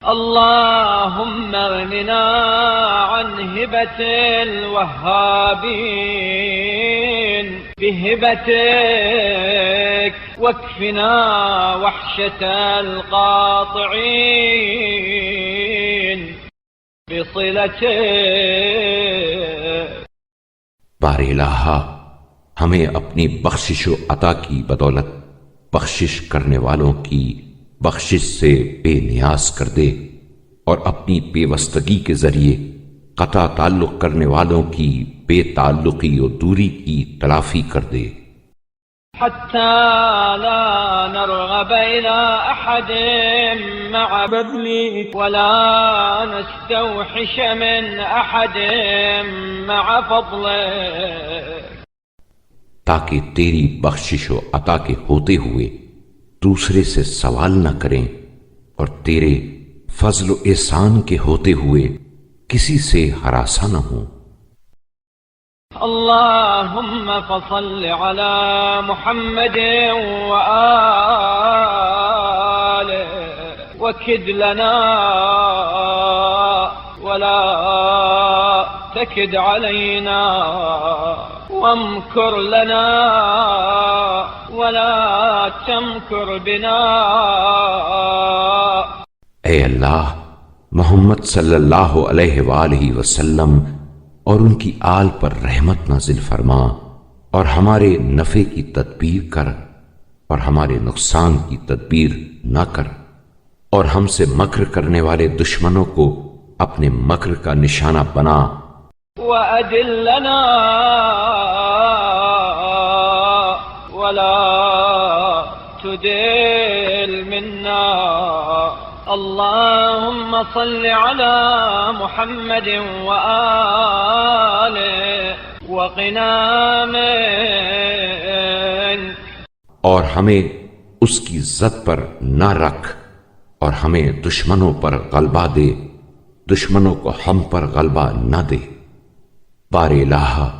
اللهم اغننا عن هبة الوهابين بهبتك، واكفنا وحشة القاطعين بصلتك۔ بار الہ ہمیں اپنی بخشش و عطا کی بدولت بخشش کرنے والوں کی بخشش سے بے نیاز کر دے، اور اپنی پیوستگی کے ذریعے قطع تعلق کرنے والوں کی بے تعلقی و دوری کی تلافی کر دے۔ حتى لا نرغب إلى أحد مع بذلك، ولا نستوحش من أحد مع فضلك، تاکہ تیری بخشش و عطا کے ہوتے ہوئے دوسرے سے سوال نہ کریں، اور تیرے فضل و احسان کے ہوتے ہوئے کسی سے ہراساں نہ ہوں۔ اللهم فصل على محمد وآله، وكد لنا ولا تكد علينا، وامكر لنا ولا تمكر بنا۔ اے اللہ، محمد صلی اللہ علیہ وآلہ وسلم اور ان کی آل پر رحمت نازل فرما، اور ہمارے نفع کی تدبیر کر اور ہمارے نقصان کی تدبیر نہ کر، اور ہم سے مکر کرنے والے دشمنوں کو اپنے مکر کا نشانہ بنا۔ وَأَدِلَّنَا وَلَا تُدِلْ مِنَّا۔ اللهم صل على محمد وآله وقنا منك۔ اور ہمیں اس کی عزت پر نہ رکھ، اور ہمیں دشمنوں پر غلبہ دے، دشمنوں کو ہم پر غلبہ نہ دے۔ بار الہ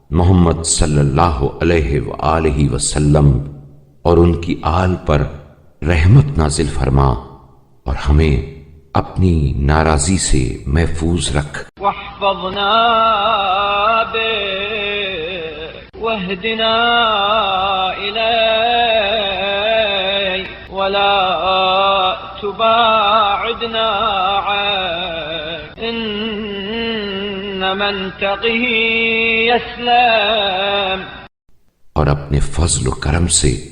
محمد صلی اللہ علیہ وآلہ وسلم اور ان کی آل پر رحمت نازل فرما، اور ہمیں اپنی ناراضی سے محفوظ رکھ۔ واحفظنا بك واهدنا إليك، ولا تباعدنا عنك، إن من تقه يسلم۔ اور اپنے فضل و کرم سے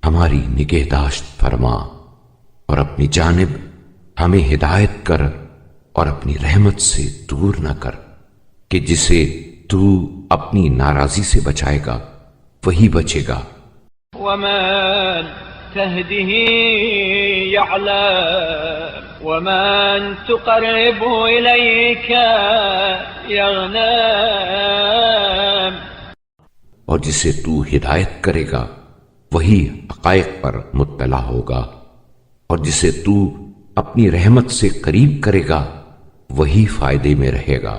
ہماری نگہداشت فرما، اور اپنی جانب ہمیں ہدایت کر، اور اپنی رحمت سے دور نہ کر، کہ جسے تو اپنی ناراضی سے بچائے گا وہی بچے گا۔ ومن تهده يعلم، ومن تقرب إليك يغنم۔ اور جسے تو ہدایت کرے گا وہی حقائق پر مطلع ہوگا، اور جسے تو اپنی رحمت سے قریب کرے گا وہی فائدے میں رہے گا۔